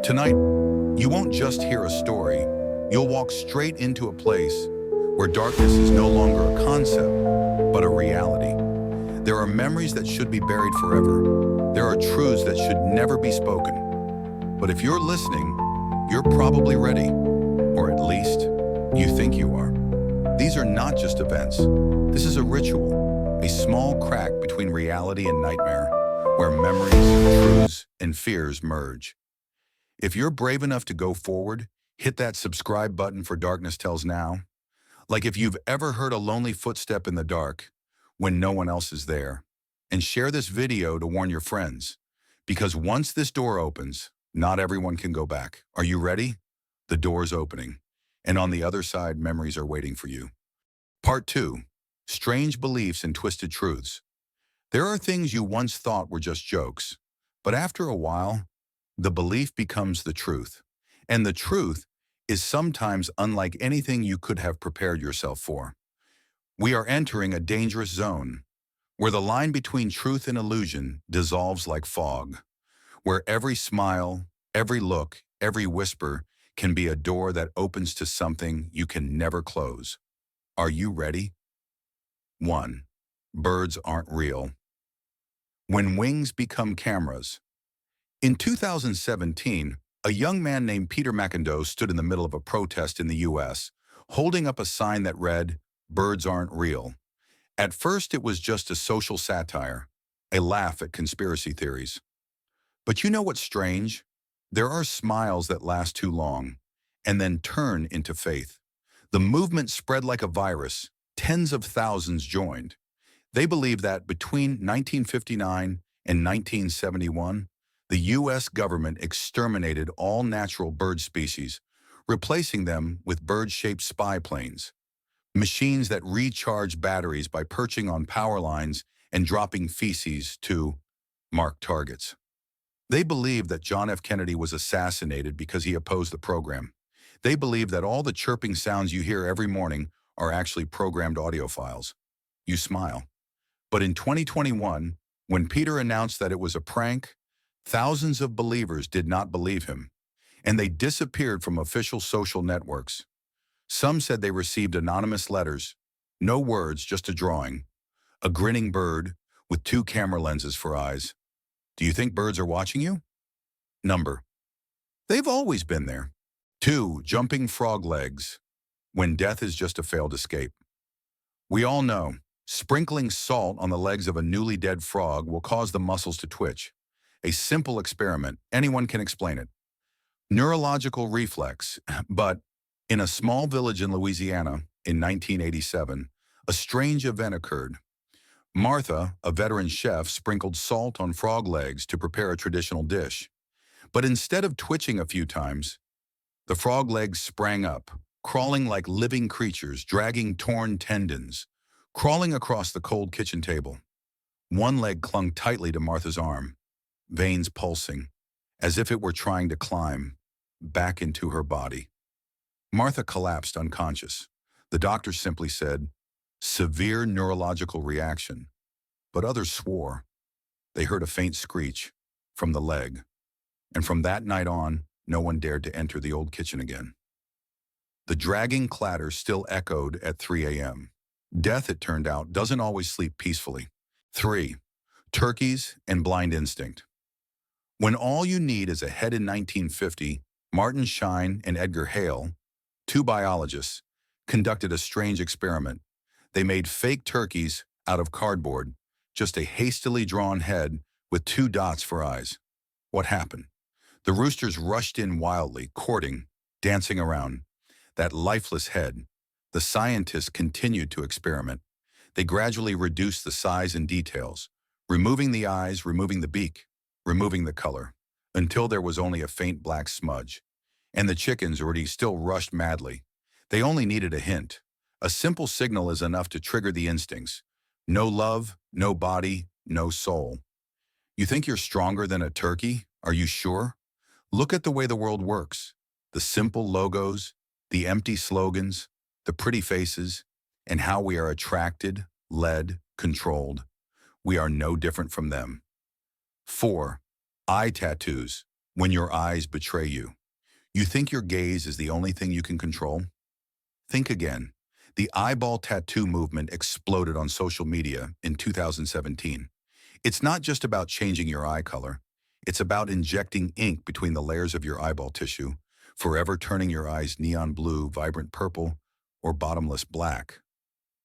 Tonight, you won't just hear a story, you'll walk straight into a place where darkness is no longer a concept, but a reality. There are memories that should be buried forever. There are truths that should never be spoken. But if you're listening, you're probably ready, or at least you think you are. These are not just events. This is a ritual, a small crack between reality and nightmare, where memories, truths, and fears merge. If you're brave enough to go forward, hit that subscribe button for Darkness Tells now. Like if you've ever heard a lonely footstep in the dark when no one else is there. And share this video to warn your friends. Because once this door opens, not everyone can go back. Are you ready? The door's opening. And on the other side, memories are waiting for you. Part 2. Strange Beliefs and Twisted Truths. There are things you once thought were just jokes. But after a while, the belief becomes the truth. And the truth is sometimes unlike anything you could have prepared yourself for. We are entering a dangerous zone, where the line between truth and illusion dissolves like fog, where every smile, every look, every whisper can be a door that opens to something you can never close. Are you ready? 1. Birds aren't real. When wings become cameras. In 2017, a young man named Peter McIndoe stood in the middle of a protest in the U.S., holding up a sign that read, "Birds aren't real." At first, it was just a social satire, a laugh at conspiracy theories. But you know what's strange? There are smiles that last too long, and then turn into faith. The movement spread like a virus. Tens of thousands joined. They believe that between 1959 and 1971, the U.S. government exterminated all natural bird species, replacing them with bird-shaped spy planes, machines that recharge batteries by perching on power lines and dropping feces to mark targets. They believe that John F. Kennedy was assassinated because he opposed the program. They believe that all the chirping sounds you hear every morning are actually programmed audio files. You smile. But in 2021, when Peter announced that it was a prank, thousands of believers did not believe him, and they disappeared from official social networks. Some said they received anonymous letters, no words, just a drawing, a grinning bird with 2 camera lenses for eyes. Do you think birds are watching you? Number. They've always been there. 2. Jumping frog legs, when death is just a failed escape. We all know, sprinkling salt on the legs of a newly dead frog will cause the muscles to twitch. A simple experiment, anyone can explain it. Neurological reflex, but in a small village in Louisiana in 1987, a strange event occurred. Martha, a veteran chef, sprinkled salt on frog legs to prepare a traditional dish. But instead of twitching a few times, the frog legs sprang up, crawling like living creatures, dragging torn tendons, crawling across the cold kitchen table. One leg clung tightly to Martha's arm, veins pulsing, as if it were trying to climb back into her body. Martha collapsed unconscious. The doctor simply said, "Severe neurological reaction." But others swore. They heard a faint screech from the leg. And from that night on, no one dared to enter the old kitchen again. The dragging clatter still echoed at 3 a.m. Death, it turned out, doesn't always sleep peacefully. 3. Turkeys and blind instinct. When all you need is a head in 1950, Martin Shine and Edgar Hale, 2 biologists, conducted a strange experiment. They made fake turkeys out of cardboard, just a hastily drawn head with 2 dots for eyes. What happened? The roosters rushed in wildly, courting, dancing around that lifeless head. The scientists continued to experiment. They gradually reduced the size and details, removing the eyes, removing the beak, removing the color, until there was only a faint black smudge. And the chickens already still rushed madly. They only needed a hint. A simple signal is enough to trigger the instincts. No love, no body, no soul. You think you're stronger than a turkey? Are you sure? Look at the way the world works. The simple logos, the empty slogans, the pretty faces, and how we are attracted, led, controlled. We are no different from them. 4. Eye tattoos, When your eyes betray you. You think your gaze is the only thing you can control? Think again. The eyeball tattoo movement exploded on social media in 2017. It's not just about changing your eye color. It's about injecting ink between the layers of your eyeball tissue, forever turning your eyes neon blue, vibrant purple, or bottomless black.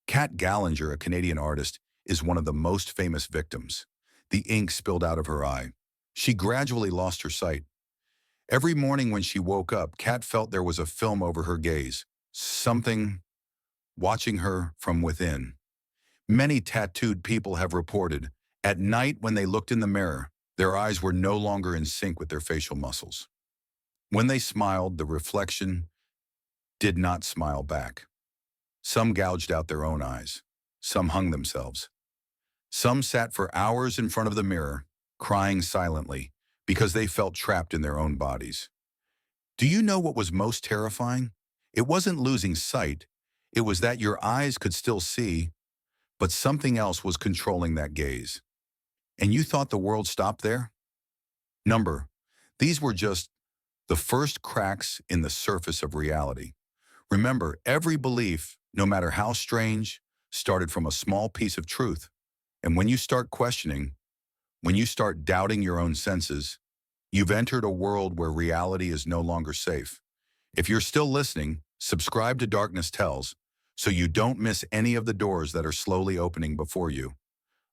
Kat Gallinger, a Canadian artist, is one of the most famous victims. The ink spilled out of her eye. She gradually lost her sight. Every morning when she woke up, Kat felt there was a film over her gaze, something watching her from within. Many tattooed people have reported, at night when they looked in the mirror, their eyes were no longer in sync with their facial muscles. When they smiled, the reflection did not smile back. Some gouged out their own eyes. Some hung themselves. Some sat for hours in front of the mirror, crying silently, because they felt trapped in their own bodies. Do you know what was most terrifying? It wasn't losing sight. It was that your eyes could still see, but something else was controlling that gaze. And you thought the world stopped there? These were just the first cracks in the surface of reality. Remember, every belief, no matter how strange, started from a small piece of truth. And when you start questioning, when you start doubting your own senses, you've entered a world where reality is no longer safe. If you're still listening, subscribe to Darkness Tells so you don't miss any of the doors that are slowly opening before you.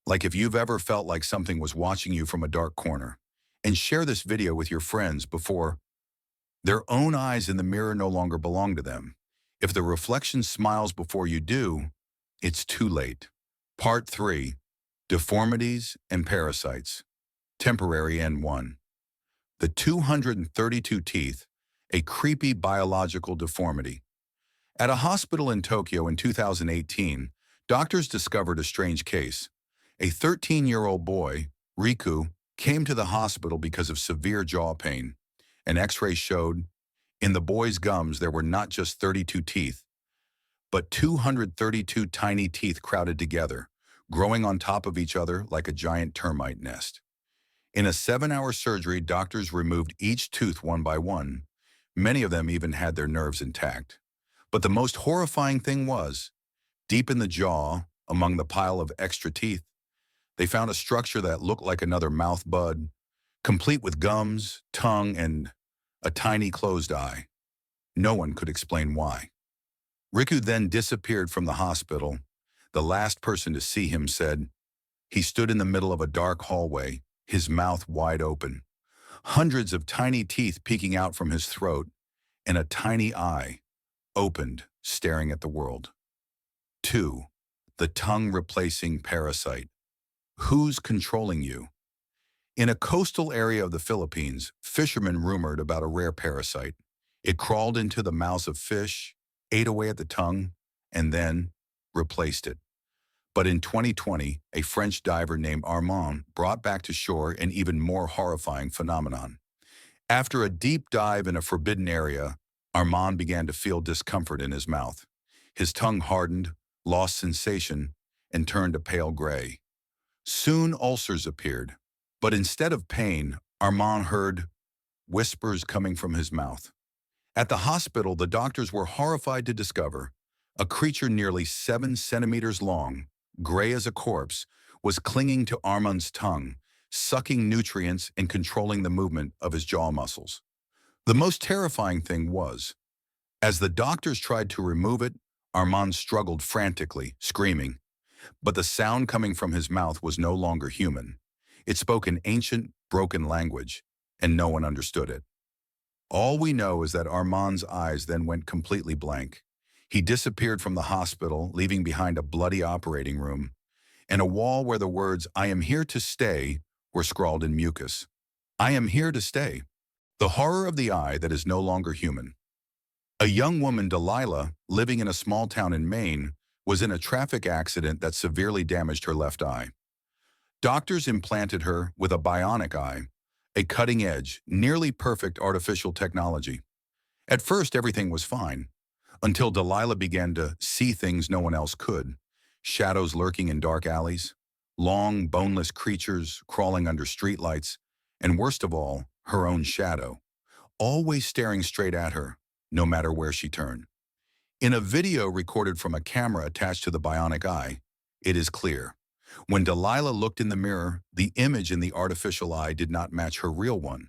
Like if you've ever felt like something was watching you from a dark corner. And share this video with your friends before their own eyes in the mirror no longer belong to them. If the reflection smiles before you do, it's too late. Part 3. Deformities and Parasites. Temporary N1. The 232 teeth, a creepy biological deformity. At a hospital in Tokyo in 2018, doctors discovered a strange case. A 13-year-old boy, Riku, came to the hospital because of severe jaw pain. An X-ray showed in the boy's gums there were not just 32 teeth, but 232 tiny teeth crowded together, growing on top of each other like a giant termite nest. In a 7-hour surgery, doctors removed each tooth one by one. Many of them even had their nerves intact. But the most horrifying thing was, deep in the jaw, among the pile of extra teeth, they found a structure that looked like another mouth bud, complete with gums, tongue, and a tiny closed eye. No one could explain why. Riku then disappeared from the hospital. The last person to see him said, he stood in the middle of a dark hallway, his mouth wide open, hundreds of tiny teeth peeking out from his throat, and a tiny eye, opened, staring at the world. 2. The tongue-replacing parasite. Who's controlling you? In a coastal area of the Philippines, fishermen rumored about a rare parasite. It crawled into the mouths of fish, ate away at the tongue, and then replaced it. But in 2020, a French diver named Armand brought back to shore an even more horrifying phenomenon. After a deep dive in a forbidden area, Armand began to feel discomfort in his mouth. His tongue hardened, lost sensation, and turned a pale gray. Soon ulcers appeared, but instead of pain, Armand heard whispers coming from his mouth. At the hospital, the doctors were horrified to discover a creature nearly 7 centimeters long, gray as a corpse, was clinging to Armand's tongue, sucking nutrients and controlling the movement of his jaw muscles. The most terrifying thing was, as the doctors tried to remove it, Armand struggled frantically, screaming. But the sound coming from his mouth was no longer human. It spoke an ancient, broken language, and no one understood it. All we know is that Armand's eyes then went completely blank. He disappeared from the hospital, leaving behind a bloody operating room and a wall where the words, "I am here to stay," were scrawled in mucus. I am here to stay. The horror of the eye that is no longer human. A young woman, Delilah, living in a small town in Maine, was in a traffic accident that severely damaged her left eye. Doctors implanted her with a bionic eye, a cutting-edge, nearly perfect artificial technology. At first, everything was fine, until Delilah began to see things no one else could. Shadows lurking in dark alleys, long, boneless creatures crawling under streetlights, and worst of all, her own shadow, always staring straight at her, no matter where she turned. In a video recorded from a camera attached to the bionic eye, it is clear. When Delilah looked in the mirror, the image in the artificial eye did not match her real one.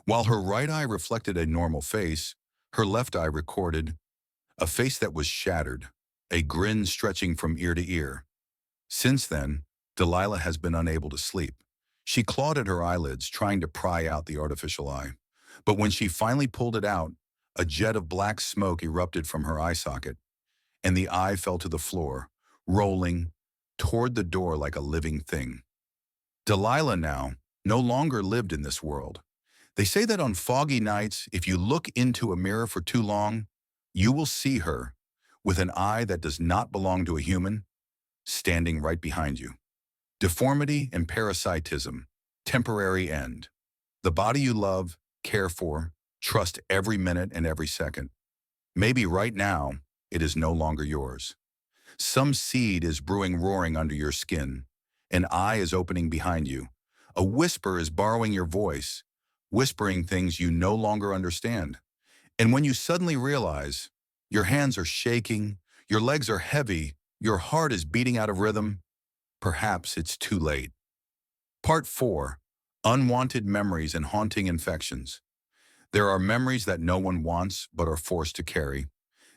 While her right eye reflected a normal face, her left eye recorded a face that was shattered, a grin stretching from ear to ear. Since then, Delilah has been unable to sleep. She clawed at her eyelids, trying to pry out the artificial eye. But when she finally pulled it out, a jet of black smoke erupted from her eye socket, and the eye fell to the floor, rolling toward the door like a living thing. Delilah now no longer lived in this world. They say that on foggy nights, if you look into a mirror for too long, you will see her, with an eye that does not belong to a human, standing right behind you. Deformity and parasitism, temporary end. The body you love, care for, trust every minute and every second. Maybe right now, it is no longer yours. Some seed is brewing roaring under your skin. An eye is opening behind you. A whisper is borrowing your voice, whispering things you no longer understand. And when you suddenly realize, your hands are shaking, your legs are heavy, your heart is beating out of rhythm, perhaps it's too late. Part 4. Unwanted memories and haunting infections. There are memories that no one wants but are forced to carry.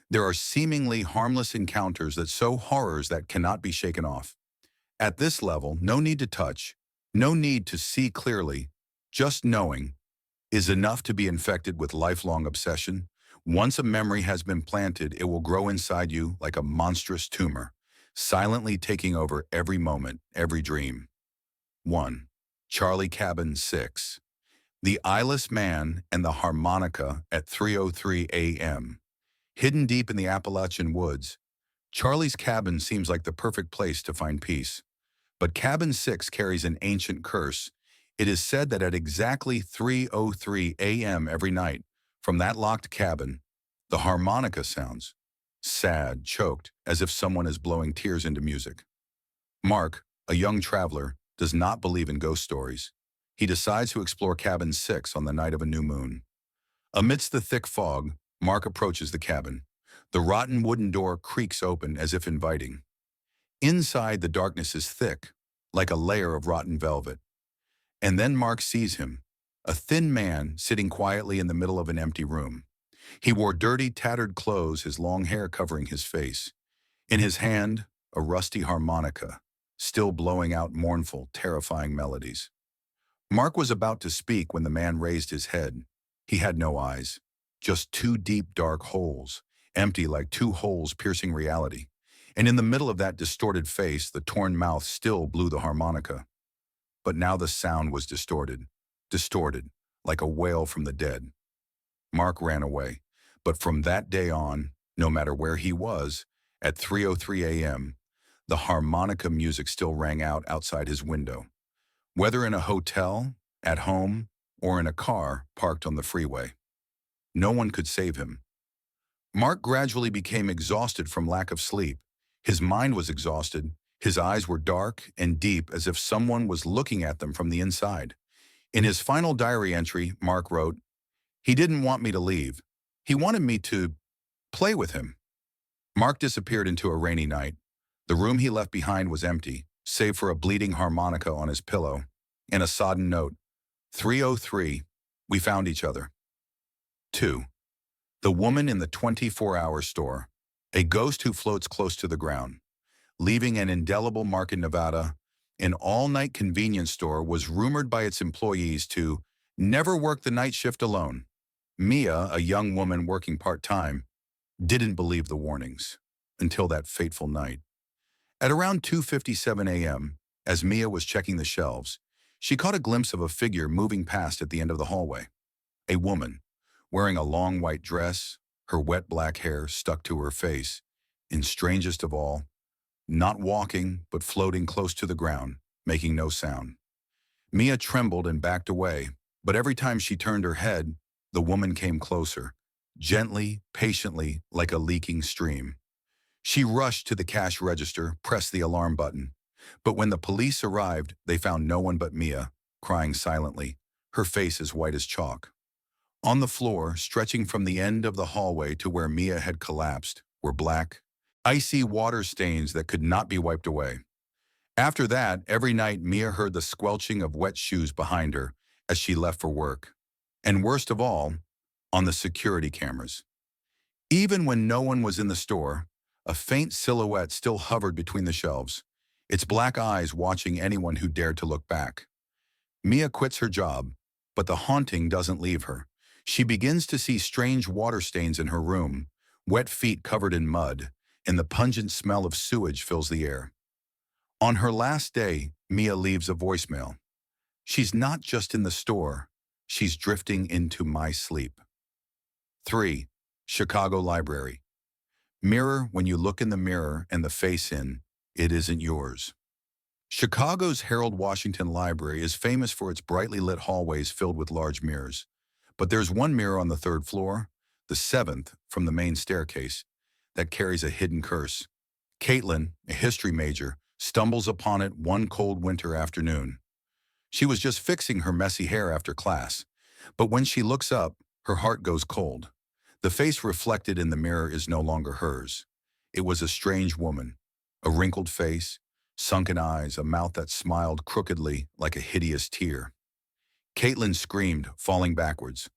There are seemingly harmless encounters that sow horrors that cannot be shaken off. At this level, no need to touch, no need to see clearly, just knowing is enough to be infected with lifelong obsession. Once a memory has been planted, it will grow inside you like a monstrous tumor, silently taking over every moment, every dream. 1. Charlie Cabin 6. The Eyeless Man and the Harmonica at 3:03 a.m. Hidden deep in the Appalachian woods, Charlie's cabin seems like the perfect place to find peace. But Cabin 6 carries an ancient curse. It is said that at exactly 3:03 a.m. every night, from that locked cabin, the harmonica sounds, sad, choked, as if someone is blowing tears into music. Mark, a young traveler, does not believe in ghost stories. He decides to explore Cabin 6 on the night of a new moon. Amidst the thick fog, Mark approaches the cabin. The rotten wooden door creaks open as if inviting. Inside, the darkness is thick, like a layer of rotten velvet. And then Mark sees him, a thin man sitting quietly in the middle of an empty room. He wore dirty, tattered clothes, his long hair covering his face. In his hand, a rusty harmonica, still blowing out mournful, terrifying melodies. Mark was about to speak when the man raised his head. He had no eyes, just two deep, dark holes, empty like two holes piercing reality. And in the middle of that distorted face, the torn mouth still blew the harmonica. But now the sound was distorted, like a wail from the dead. Mark ran away, but from that day on, no matter where he was, at 3:03 a.m., the harmonica music still rang out outside his window. Whether in a hotel, at home, or in a car parked on the freeway. No one could save him. Mark gradually became exhausted from lack of sleep. His mind was exhausted. His eyes were dark and deep as if someone was looking at them from the inside. In his final diary entry, Mark wrote, "He didn't want me to leave. He wanted me to play with him." Mark disappeared into a rainy night. The room he left behind was empty, save for a bleeding harmonica on his pillow and a sodden note. 3:03, we found each other. 2. The woman in the 24-hour store, a ghost who floats close to the ground. Leaving an indelible mark in Nevada, an all-night convenience store was rumored by its employees to never work the night shift alone. Mia, a young woman working part-time, didn't believe the warnings until that fateful night. At around 2:57 a.m., as Mia was checking the shelves, she caught a glimpse of a figure moving past at the end of the hallway. A woman, wearing a long white dress, her wet black hair stuck to her face, and strangest of all, not walking but floating close to the ground, making no sound. Mia trembled and backed away, but every time she turned her head, the woman came closer, gently, patiently, like a leaking stream. She rushed to the cash register, pressed the alarm button. But when the police arrived, they found no one but Mia, crying silently, her face as white as chalk. On the floor, stretching from the end of the hallway to where Mia had collapsed, were black, icy water stains that could not be wiped away. After that, every night Mia heard the squelching of wet shoes behind her as she left for work. And worst of all, on the security cameras. Even when no one was in the store, a faint silhouette still hovered between the shelves, its black eyes watching anyone who dared to look back. Mia quits her job, but the haunting doesn't leave her. She begins to see strange water stains in her room, wet feet covered in mud, and the pungent smell of sewage fills the air. On her last day, Mia leaves a voicemail. She's not just in the store, she's drifting into my sleep. 3. Chicago Library. Mirror when you look in the mirror and the face in, it isn't yours. Chicago's Harold Washington Library is famous for its brightly lit hallways filled with large mirrors. But there's one mirror on the third floor, the seventh from the main staircase, that carries a hidden curse. Caitlin, a history major, stumbles upon it one cold winter afternoon. She was just fixing her messy hair after class, but when she looks up, her heart goes cold. The face reflected in the mirror is no longer hers. It was a strange woman, a wrinkled face, sunken eyes, a mouth that smiled crookedly like a hideous tear. Caitlin screamed, falling backwards.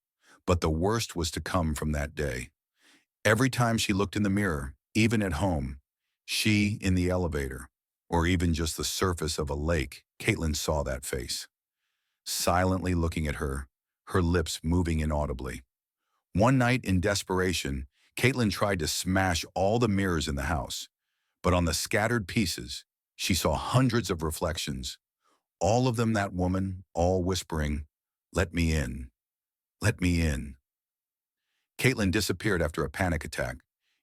But the worst was to come from that day. Every time she looked in the mirror, even at home, she, in the elevator, or even just the surface of a lake, Caitlin saw that face. Silently looking at her, her lips moving inaudibly. One night, in desperation, Caitlin tried to smash all the mirrors in the house. But on the scattered pieces, she saw hundreds of reflections. All of them that woman, all whispering, "Let me in. Let me in." Caitlin disappeared after a panic attack.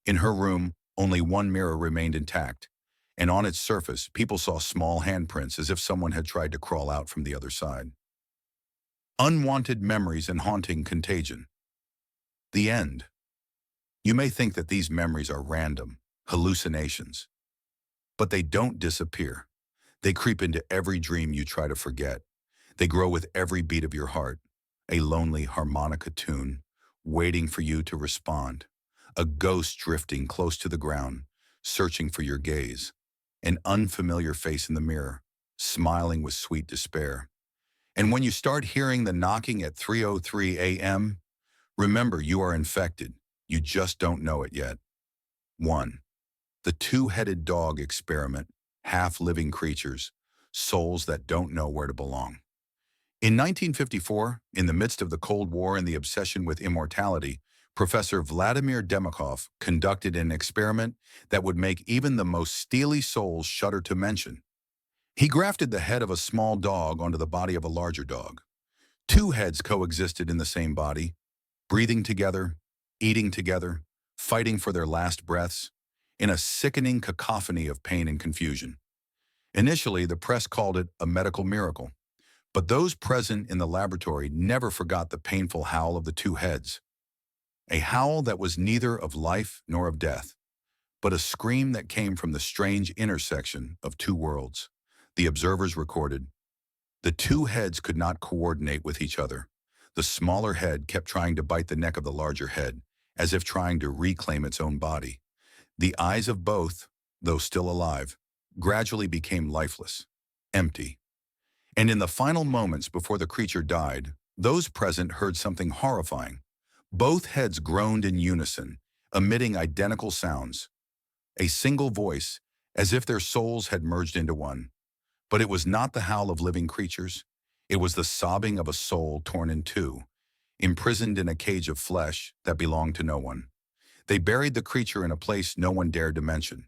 In her room, only one mirror remained intact, and on its surface, people saw small handprints as if someone had tried to crawl out from the other side. Unwanted memories and haunting contagion. The end. You may think that these memories are random, hallucinations, but they don't disappear. They creep into every dream you try to forget. They grow with every beat of your heart, a lonely harmonica tune, waiting for you to respond, a ghost drifting close to the ground, searching for your gaze, an unfamiliar face in the mirror, smiling with sweet despair. And when you start hearing the knocking at 3:03 a.m., remember you are infected. You just don't know it yet. 1. The two-headed dog experiment, half-living creatures, souls that don't know where to belong. In 1954, in the midst of the Cold War and the obsession with immortality, Professor Vladimir Demikov conducted an experiment that would make even the most steely souls shudder to mention. He grafted the head of a small dog onto the body of a larger dog. Two heads coexisted in the same body, breathing together, eating together, fighting for their last breaths, in a sickening cacophony of pain and confusion. Initially, the press called it a medical miracle, but those present in the laboratory never forgot the painful howl of the two heads. A howl that was neither of life nor of death, but a scream that came from the strange intersection of two worlds. The observers recorded. The two heads could not coordinate with each other. The smaller head kept trying to bite the neck of the larger head, as if trying to reclaim its own body. The eyes of both, though still alive, gradually became lifeless, empty. And in the final moments before the creature died, those present heard something horrifying. Both heads groaned in unison, emitting identical sounds. A single voice, as if their souls had merged into one. But it was not the howl of living creatures. It was the sobbing of a soul torn in two, imprisoned in a cage of flesh that belonged to no one. They buried the creature in a place no one dared to mention.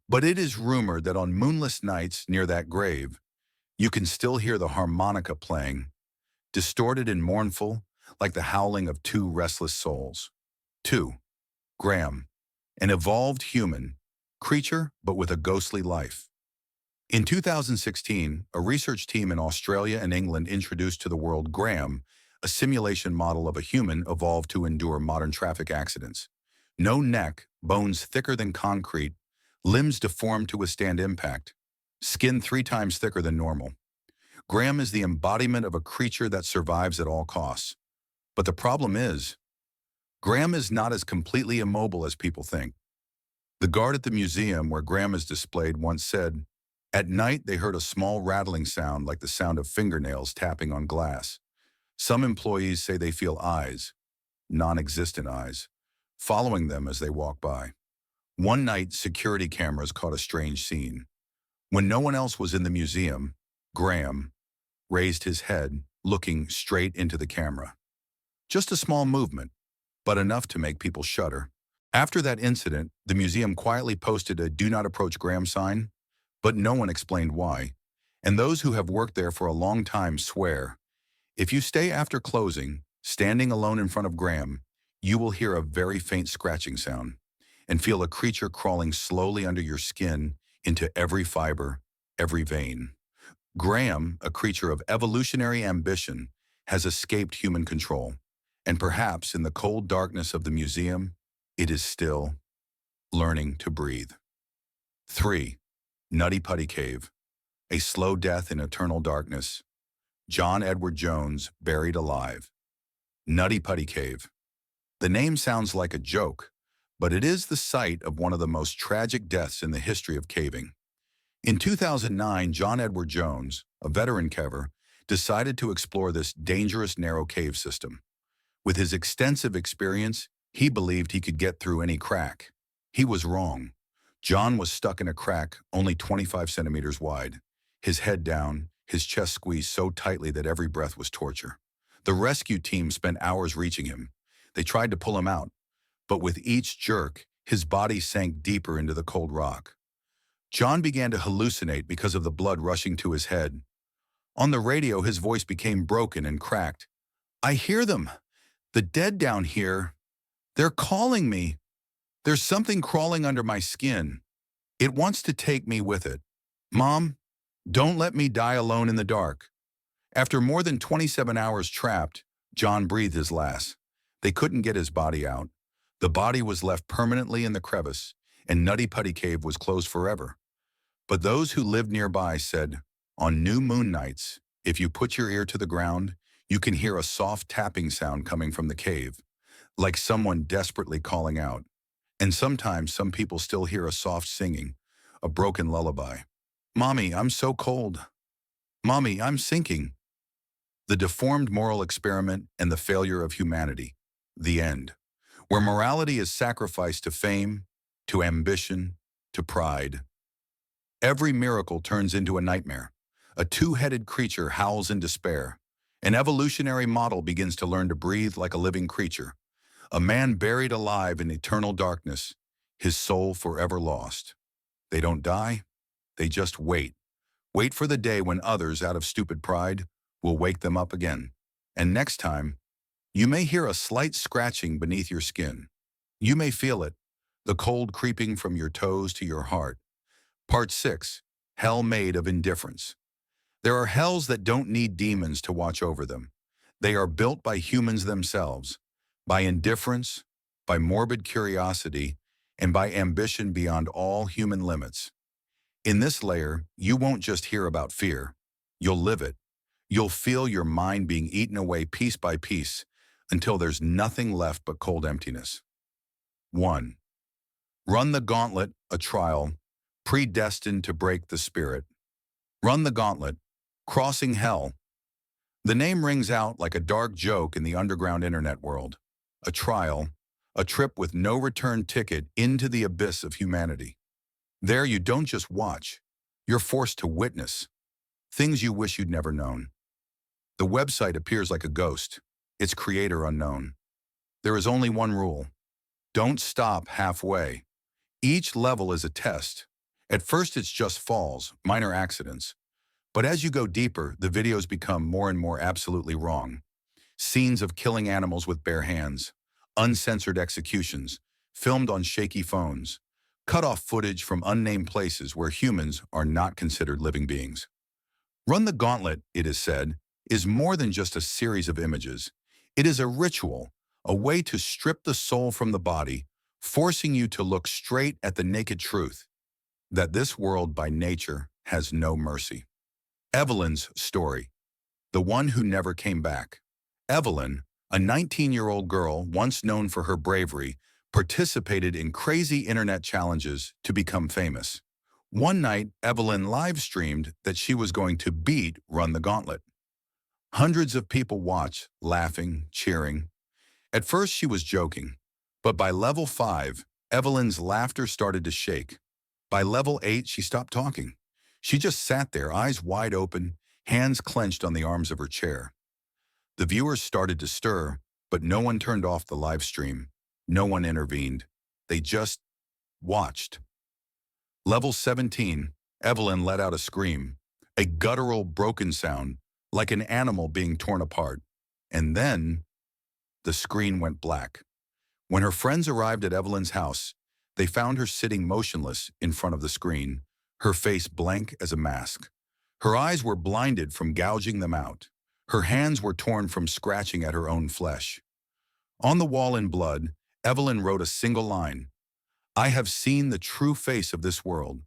But it is rumored that on moonless nights near that grave, you can still hear the harmonica playing, distorted and mournful, like the howling of two restless souls. 2. Graham, an evolved human, creature but with a ghostly life. In 2016, a research team in Australia and England introduced to the world Graham, a simulation model of a human evolved to endure modern traffic accidents. No neck, bones thicker than concrete, limbs deformed to withstand impact, skin 3 times thicker than normal. Graham is the embodiment of a creature that survives at all costs. But the problem is, Graham is not as completely immobile as people think. The guard at the museum where Graham is displayed once said, "At night they heard a small rattling sound like the sound of fingernails tapping on glass. Some employees say they feel eyes, non-existent eyes, following them as they walk by." One night, security cameras caught a strange scene. When no one else was in the museum, Graham raised his head, looking straight into the camera. Just a small movement, but enough to make people shudder. After that incident, the museum quietly posted a "Do Not Approach Graham" sign, but no one explained why. And those who have worked there for a long time swear, if you stay after closing, standing alone in front of Graham, you will hear a very faint scratching sound and feel a creature crawling slowly under your skin into every fiber, every vein. Graham, a creature of evolutionary ambition, has escaped human control. And perhaps in the cold darkness of the museum, it is still learning to breathe. 3. Nutty Putty Cave. A slow death in eternal darkness. John Edward Jones, buried alive. Nutty Putty Cave. The name sounds like a joke, but it is the site of one of the most tragic deaths in the history of caving. In 2009, John Edward Jones, a veteran caver, decided to explore this dangerous narrow cave system. With his extensive experience, he believed he could get through any crack. He was wrong. John was stuck in a crack only 25 centimeters wide, his head down, his chest squeezed so tightly that every breath was torture. The rescue team spent hours reaching him. They tried to pull him out, but with each jerk, his body sank deeper into the cold rock. John began to hallucinate because of the blood rushing to his head. On the radio, his voice became broken and cracked. "I hear them. The dead down here. They're calling me. There's something crawling under my skin. It wants to take me with it. Mom, don't let me die alone in the dark." After more than 27 hours trapped, John breathed his last. They couldn't get his body out. The body was left permanently in the crevice, and Nutty Putty Cave was closed forever. But those who lived nearby said, on new moon nights, if you put your ear to the ground, you can hear a soft tapping sound coming from the cave, like someone desperately calling out. And sometimes some people still hear a soft singing, a broken lullaby. "Mommy, I'm so cold. Mommy, I'm sinking." The deformed moral experiment and the failure of humanity. The end. Where morality is sacrificed to fame, to ambition, to pride. Every miracle turns into a nightmare. A two-headed creature howls in despair. An evolutionary model begins to learn to breathe like a living creature. A man buried alive in eternal darkness, his soul forever lost. They don't die, they just wait. Wait for the day when others, out of stupid pride, will wake them up again. And next time, you may hear a slight scratching beneath your skin. You may feel it, the cold creeping from your toes to your heart. Part 6. Hell Made of Indifference. There are hells that don't need demons to watch over them. They are built by humans themselves, by indifference, by morbid curiosity, and by ambition beyond all human limits. In this layer, you won't just hear about fear. You'll live it. You'll feel your mind being eaten away piece by piece until there's nothing left but cold emptiness. 1. Run the Gauntlet, a trial, predestined to break the spirit. Run the Gauntlet, crossing hell. The name rings out like a dark joke in the underground internet world. A trial, a trip with no return ticket into the abyss of humanity. There you don't just watch, you're forced to witness things you wish you'd never known. The website appears like a ghost, its creator unknown. There is only one rule. Don't stop halfway. Each level is a test. At first it's just falls, minor accidents. But as you go deeper, the videos become more and more absolutely wrong. Scenes of killing animals with bare hands, uncensored executions, filmed on shaky phones, cut-off footage from unnamed places where humans are not considered living beings. Run the Gauntlet, it is said, is more than just a series of images. It is a ritual, a way to strip the soul from the body, forcing you to look straight at the naked truth that this world by nature has no mercy. Evelyn's story, the one who never came back. Evelyn, a 19-year-old girl once known for her bravery, participated in crazy internet challenges to become famous. One night, Evelyn live-streamed that she was going to beat Run the Gauntlet. Hundreds of people watched, laughing, cheering. At first she was joking, but by level 5, Evelyn's laughter started to shake. By level 8, she stopped talking. She just sat there, eyes wide open, hands clenched on the arms of her chair. The viewers started to stir, but no one turned off the live stream. No one intervened. They just watched. Level 17, Evelyn let out a scream, a guttural, broken sound, like an animal being torn apart. And then the screen went black. When her friends arrived at Evelyn's house, they found her sitting motionless in front of the screen, her face blank as a mask. Her eyes were blinded from gouging them out. Her hands were torn from scratching at her own flesh. On the wall in blood, Evelyn wrote a single line: "I have seen the true face of this world."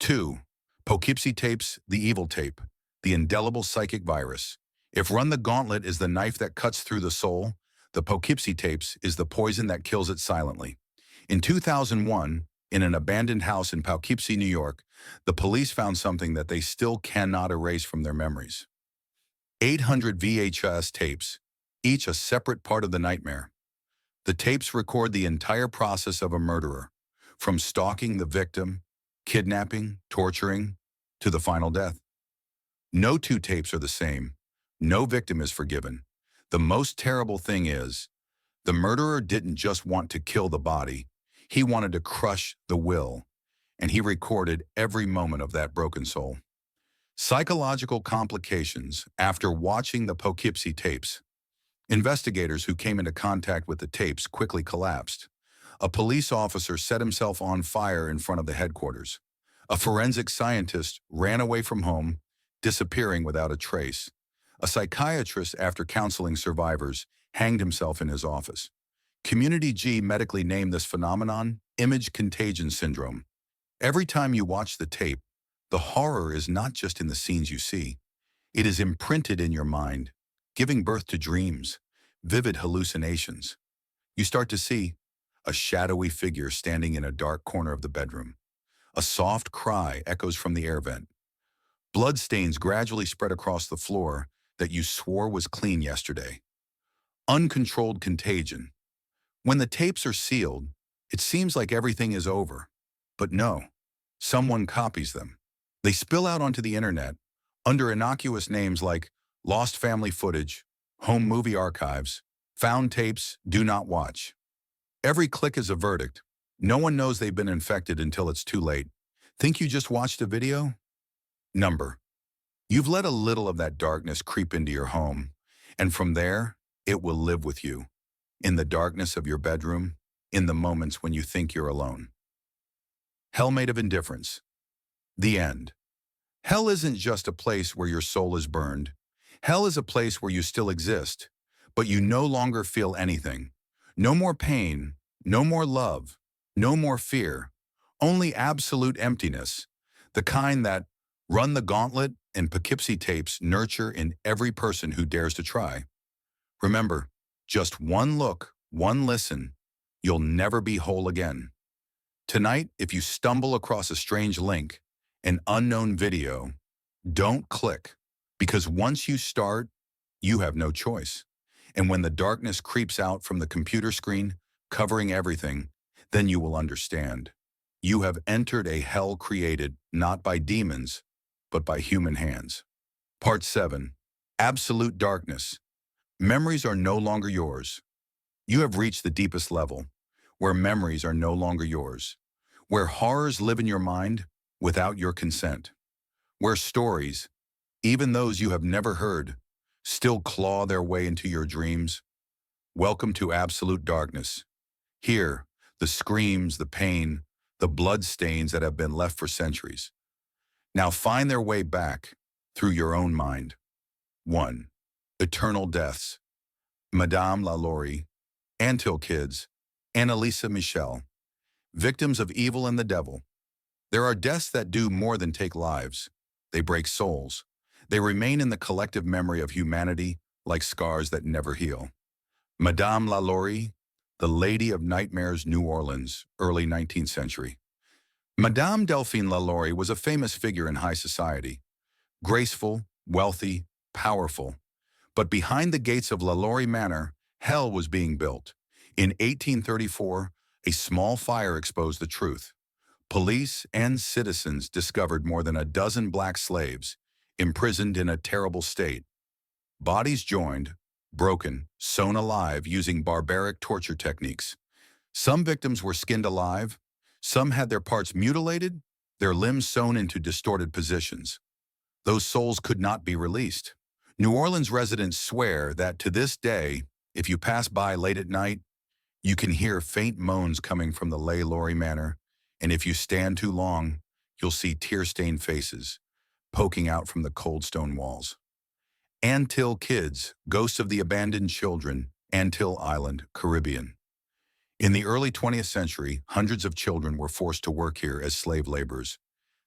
2. Poughkeepsie tapes, the evil tape, the indelible psychic virus. If Run the Gauntlet is the knife that cuts through the soul, the Poughkeepsie tapes is the poison that kills it silently. In 2001, in an abandoned house in Poughkeepsie, New York, the police found something that they still cannot erase from their memories. 800 VHS tapes, each a separate part of the nightmare. The tapes record the entire process of a murderer, from stalking the victim, kidnapping, torturing, to the final death. No two tapes are the same. No victim is forgiven. The most terrible thing is, the murderer didn't just want to kill the body, he wanted to crush the will, and he recorded every moment of that broken soul. Psychological complications after watching the Poughkeepsie tapes. Investigators who came into contact with the tapes quickly collapsed. A police officer set himself on fire in front of the headquarters. A forensic scientist ran away from home, disappearing without a trace. A psychiatrist, after counseling survivors, hanged himself in his office. Community G medically named this phenomenon image contagion syndrome. Every time you watch the tape, the horror is not just in the scenes you see. It is imprinted in your mind, giving birth to dreams, vivid hallucinations. You start to see a shadowy figure standing in a dark corner of the bedroom. A soft cry echoes from the air vent. Bloodstains gradually spread across the floor that you swore was clean yesterday. Uncontrolled contagion. When the tapes are sealed, it seems like everything is over. But no, someone copies them. They spill out onto the internet under innocuous names like lost family footage, home movie archives, found tapes, do not watch. Every click is a verdict. No one knows they've been infected until it's too late. Think you just watched a video? Number. You've let a little of that darkness creep into your home, and from there, it will live with you. In the darkness of your bedroom, in the moments when you think you're alone. Hell made of indifference. The end. Hell isn't just a place where your soul is burned. Hell is a place where you still exist, but you no longer feel anything. No more pain, no more love, no more fear, only absolute emptiness, the kind that Run the Gauntlet and Poughkeepsie tapes nurture in every person who dares to try. Remember, just one look, one listen, you'll never be whole again. Tonight, if you stumble across a strange link, an unknown video, don't click, because once you start, you have no choice. And when the darkness creeps out from the computer screen, covering everything, then you will understand. You have entered a hell created not by demons, but by human hands. Part 7. Absolute darkness. Memories are no longer yours. You have reached the deepest level, where memories are no longer yours, where horrors live in your mind without your consent, where stories, even those you have never heard, still claw their way into your dreams. Welcome to absolute darkness. Here, the screams, the pain, the blood stains that have been left for centuries now find their way back through your own mind. 1. Eternal deaths. Madame LaLaurie, Antil Kids, Annalisa Michel. Victims of evil and the devil. There are deaths that do more than take lives. They break souls. They remain in the collective memory of humanity like scars that never heal. Madame Lalaurie, the Lady of Nightmares, New Orleans, early 19th century. Madame Delphine Lalaurie was a famous figure in high society, graceful, wealthy, powerful. But behind the gates of Lalaurie Manor, hell was being built. In 1834, a small fire exposed the truth. Police and citizens discovered more than a dozen black slaves, imprisoned in a terrible state. Bodies joined, broken, sewn alive using barbaric torture techniques. Some victims were skinned alive, some had their parts mutilated, their limbs sewn into distorted positions. Those souls could not be released. New Orleans residents swear that to this day, if you pass by late at night, you can hear faint moans coming from the Lalaurie Manor, and if you stand too long, you'll see tear-stained faces poking out from the cold stone walls. Antille Kids, Ghosts of the Abandoned Children, Antille Island, Caribbean. In the early 20th century, hundreds of children were forced to work here as slave laborers.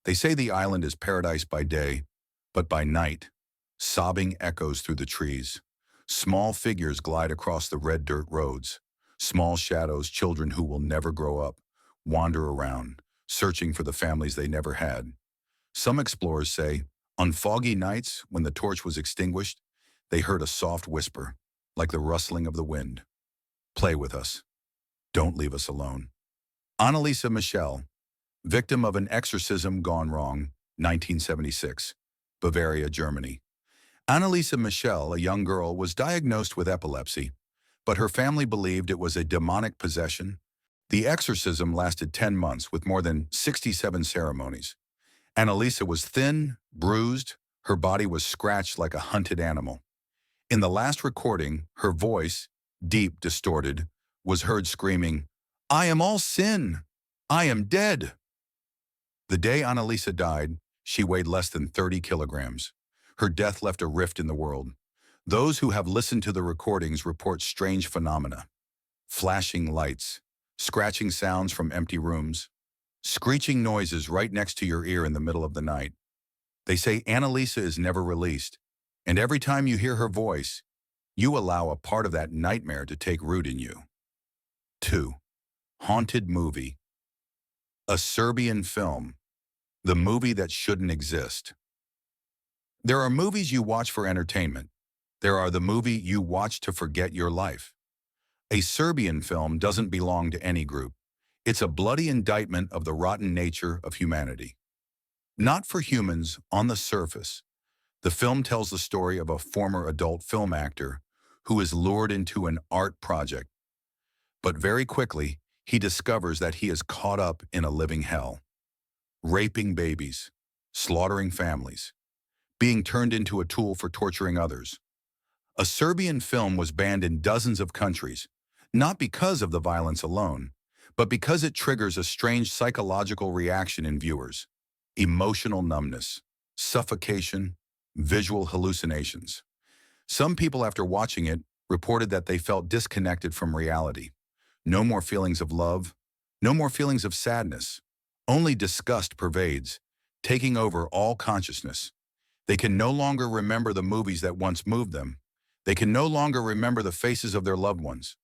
They say the island is paradise by day, but by night, sobbing echoes through the trees. Small figures glide across the red dirt roads. Small shadows, children who will never grow up, wander around, searching for the families they never had. Some explorers say, on foggy nights when the torch was extinguished, they heard a soft whisper, like the rustling of the wind. Play with us. Don't leave us alone. Annalisa Michel, victim of an exorcism gone wrong, 1976, Bavaria, Germany. Annalisa Michel, a young girl, was diagnosed with epilepsy, but her family believed it was a demonic possession. The exorcism lasted 10 months with more than 67 ceremonies. Annalisa was thin, bruised, her body was scratched like a hunted animal. In the last recording, her voice, deep, distorted, was heard screaming, "I am all sin! I am dead!" The day Annalisa died, she weighed less than 30 kilograms. Her death left a rift in the world. Those who have listened to the recordings report strange phenomena. Flashing lights, scratching sounds from empty rooms, screeching noises right next to your ear in the middle of the night. They say Annalisa is never released, and every time you hear her voice, you allow a part of that nightmare to take root in you. 2. Haunted Movie. A Serbian film. The movie that shouldn't exist. There are movies you watch for entertainment. There are the movie you watch to forget your life. A Serbian film doesn't belong to any group. It's a bloody indictment of the rotten nature of humanity. Not for humans on the surface. The film tells the story of a former adult film actor who is lured into an art project. But very quickly, he discovers that he is caught up in a living hell. Raping babies, slaughtering families, being turned into a tool for torturing others. A Serbian film was banned in dozens of countries, not because of the violence alone, but because it triggers a strange psychological reaction in viewers. Emotional numbness, suffocation, visual hallucinations. Some people after watching it reported that they felt disconnected from reality. No more feelings of love, no more feelings of sadness. Only disgust pervades, taking over all consciousness. They can no longer remember the movies that once moved them. They can no longer remember the faces of their loved ones.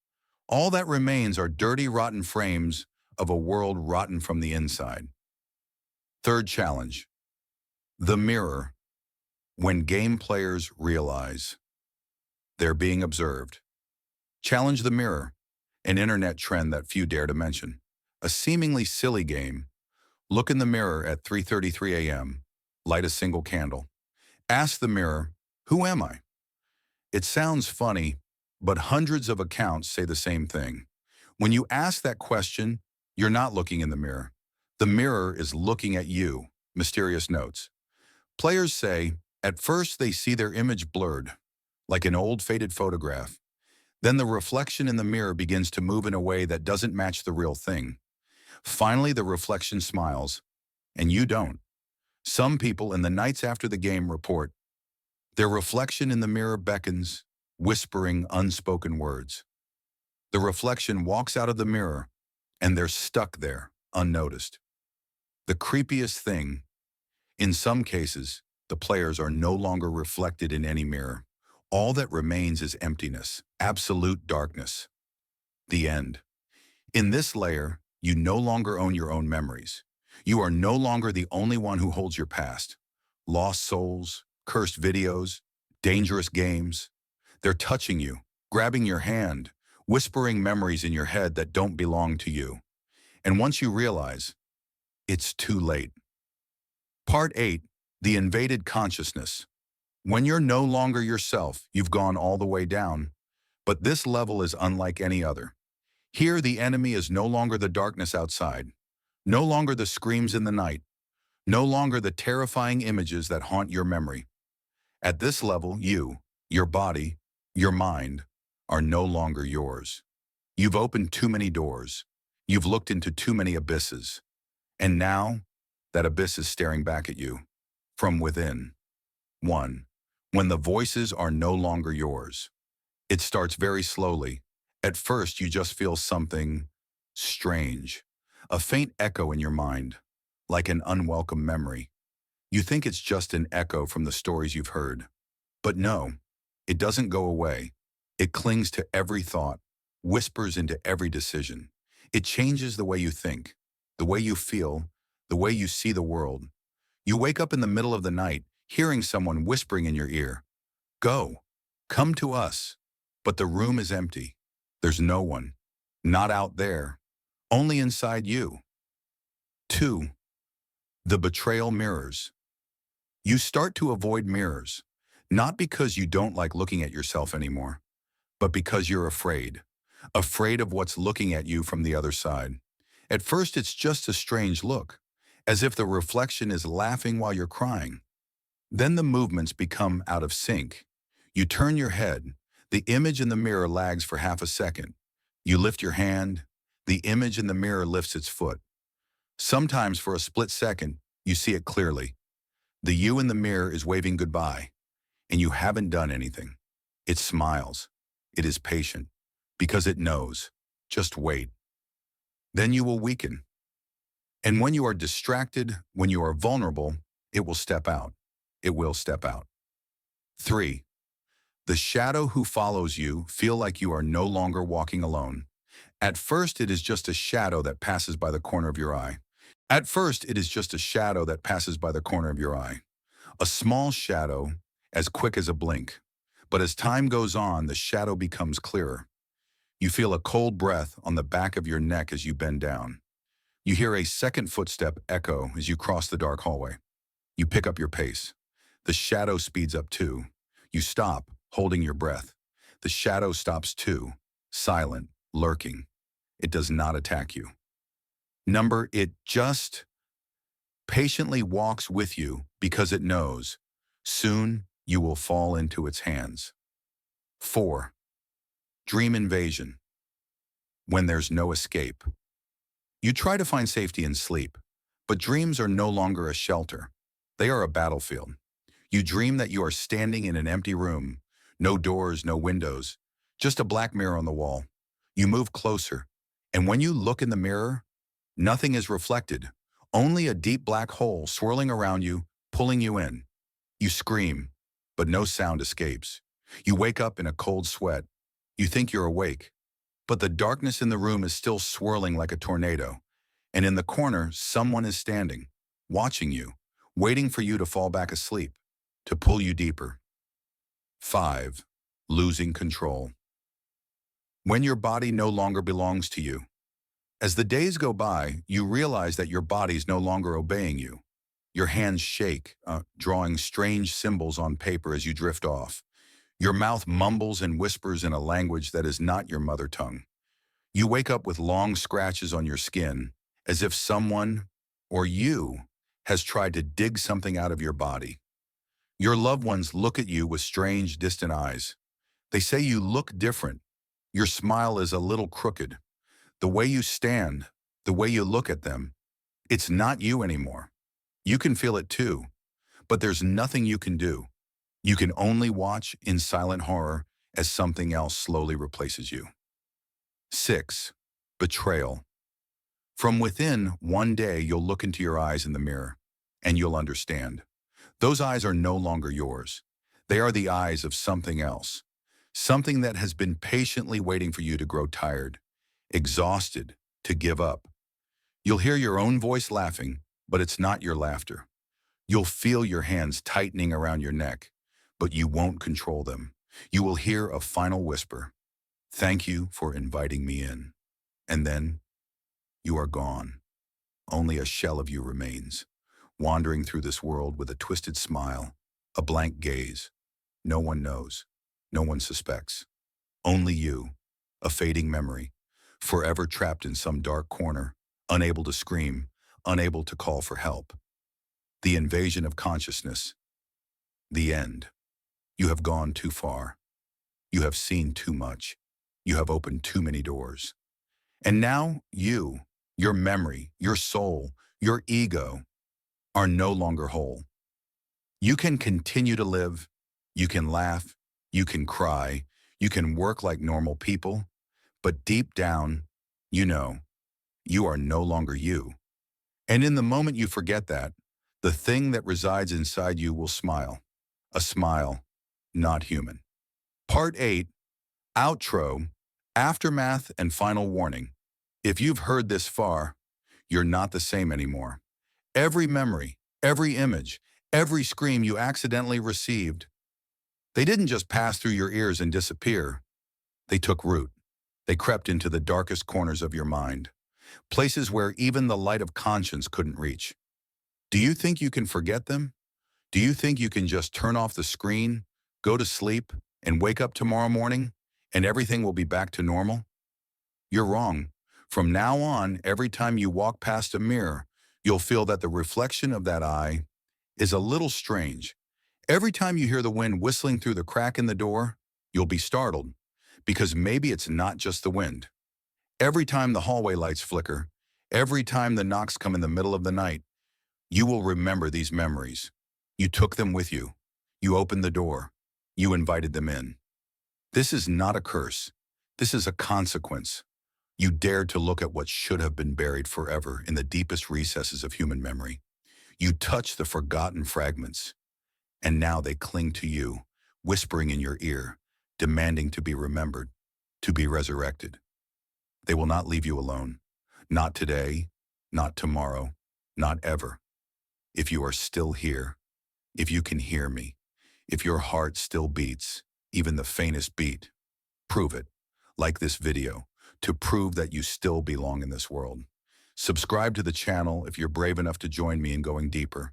All that remains are dirty, rotten frames of a world rotten from the inside. Third challenge. The mirror. When game players realize they're being observed. Challenge the mirror, an internet trend that few dare to mention. A seemingly silly game. Look in the mirror at 3:33 a.m., light a single candle. Ask the mirror, "Who am I?" It sounds funny, but hundreds of accounts say the same thing. When you ask that question, you're not looking in the mirror. The mirror is looking at you, mysterious notes. Players say, at first they see their image blurred, like an old faded photograph. Then the reflection in the mirror begins to move in a way that doesn't match the real thing. Finally, the reflection smiles, and you don't. Some people in the nights after the game report, their reflection in the mirror beckons, whispering unspoken words. The reflection walks out of the mirror, and they're stuck there, unnoticed. The creepiest thing, in some cases, The players are no longer reflected in any mirror. All that remains is emptiness, absolute darkness. The end. In this layer, you no longer own your own memories. You are no longer the only one who holds your past. Lost souls, cursed videos, dangerous games. They're touching you, grabbing your hand, whispering memories in your head that don't belong to you. And once you realize, it's too late. Part 8. The invaded consciousness. When you're no longer yourself, you've gone all the way down. But this level is unlike any other. Here, the enemy is no longer the darkness outside, no longer the screams in the night, no longer the terrifying images that haunt your memory. At this level, you, your body, your mind, are no longer yours. You've opened too many doors. You've looked into too many abysses. And now, that abyss is staring back at you, from within. 1. When the voices are no longer yours. It starts very slowly. At first, you just feel something strange, a faint echo in your mind, like an unwelcome memory. You think it's just an echo from the stories you've heard. But no, it doesn't go away. It clings to every thought, whispers into every decision. It changes the way you think, the way you feel, the way you see the world. You wake up in the middle of the night, hearing someone whispering in your ear, "Go, come to us." But the room is empty. There's no one, not out there, only inside you. 2. The betrayal mirrors. You start to avoid mirrors, not because you don't like looking at yourself anymore, but because you're afraid. Afraid of what's looking at you from the other side. At first, it's just a strange look, as if the reflection is laughing while you're crying. Then the movements become out of sync. You turn your head. The image in the mirror lags for half a second. You lift your hand. The image in the mirror lifts its foot. Sometimes for a split second, you see it clearly. The you in the mirror is waving goodbye, and you haven't done anything. It smiles. It is patient, because it knows. Just wait. Then you will weaken. And when you are distracted, when you are vulnerable, it will step out. It will step out. 3. The shadow who follows you feel like you are no longer walking alone. At first, it is just a shadow that passes by the corner of your eye. At first, it is just a shadow that passes by the corner of your eye. A small shadow, as quick as a blink. But as time goes on, the shadow becomes clearer. You feel a cold breath on the back of your neck as you bend down. You hear a second footstep echo as you cross the dark hallway. You pick up your pace. The shadow speeds up too. You stop, holding your breath. The shadow stops too, silent, lurking. It does not attack you. It just patiently walks with you because it knows soon you will fall into its hands. 4. Dream invasion. When there's no escape. You try to find safety in sleep, but dreams are no longer a shelter. They are a battlefield. You dream that you are standing in an empty room, no doors, no windows, just a black mirror on the wall. You move closer, and when you look in the mirror, nothing is reflected, only a deep black hole swirling around you, pulling you in. You scream, but no sound escapes. You wake up in a cold sweat. You think you're awake, but the darkness in the room is still swirling like a tornado. And in the corner, someone is standing, watching you, waiting for you to fall back asleep, to pull you deeper. 5. Losing control. When your body no longer belongs to you. As the days go by, you realize that your body's no longer obeying you. Your hands shake, drawing strange symbols on paper as you drift off. Your mouth mumbles and whispers in a language that is not your mother tongue. You wake up with long scratches on your skin, as if someone, or you, has tried to dig something out of your body. Your loved ones look at you with strange, distant eyes. They say you look different. Your smile is a little crooked. The way you stand, the way you look at them, it's not you anymore. You can feel it too, but there's nothing you can do. You can only watch in silent horror as something else slowly replaces you. 6. Betrayal. From within, one day you'll look into your eyes in the mirror, and you'll understand. Those eyes are no longer yours. They are the eyes of something else. Something that has been patiently waiting for you to grow tired, exhausted, to give up. You'll hear your own voice laughing, but it's not your laughter. You'll feel your hands tightening around your neck, but you won't control them. You will hear a final whisper. Thank you for inviting me in. And then you are gone. Only a shell of you remains, wandering through this world with a twisted smile, a blank gaze. No one knows. No one suspects. Only you, a fading memory, forever trapped in some dark corner, unable to scream, unable to call for help. The invasion of consciousness. The end. You have gone too far. You have seen too much. You have opened too many doors. And now you, your memory, your soul, your ego, are no longer whole. You can continue to live, you can laugh, you can cry, you can work like normal people, but deep down, you know, you are no longer you. And in the moment you forget that, the thing that resides inside you will smile. A smile, not human. Part 8, Outro, Aftermath and Final Warning. If you've heard this far, you're not the same anymore. Every memory, every image, every scream you accidentally received, they didn't just pass through your ears and disappear. They took root. They crept into the darkest corners of your mind, places where even the light of conscience couldn't reach. Do you think you can forget them? Do you think you can just turn off the screen, go to sleep, and wake up tomorrow morning, and everything will be back to normal? You're wrong. From now on, every time you walk past a mirror, you'll feel that the reflection of that eye is a little strange. Every time you hear the wind whistling through the crack in the door, you'll be startled, because maybe it's not just the wind. Every time the hallway lights flicker, every time the knocks come in the middle of the night, you will remember these memories. You took them with you. You opened the door. You invited them in. This is not a curse. This is a consequence. You dared to look at what should have been buried forever in the deepest recesses of human memory. You touched the forgotten fragments, and now they cling to you, whispering in your ear, demanding to be remembered, to be resurrected. They will not leave you alone. Not today, not tomorrow, not ever. If you are still here, if you can hear me, if your heart still beats, even the faintest beat, prove it, like this video, to prove that you still belong in this world. Subscribe to the channel if you're brave enough to join me in going deeper,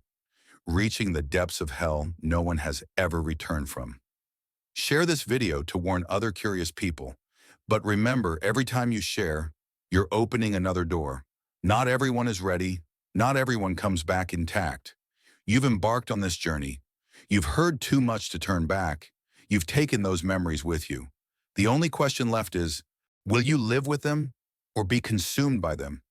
reaching the depths of hell no one has ever returned from. Share this video to warn other curious people, but remember, every time you share, you're opening another door. Not everyone is ready, not everyone comes back intact. You've embarked on this journey. You've heard too much to turn back. You've taken those memories with you. The only question left is, will you live with them or be consumed by them?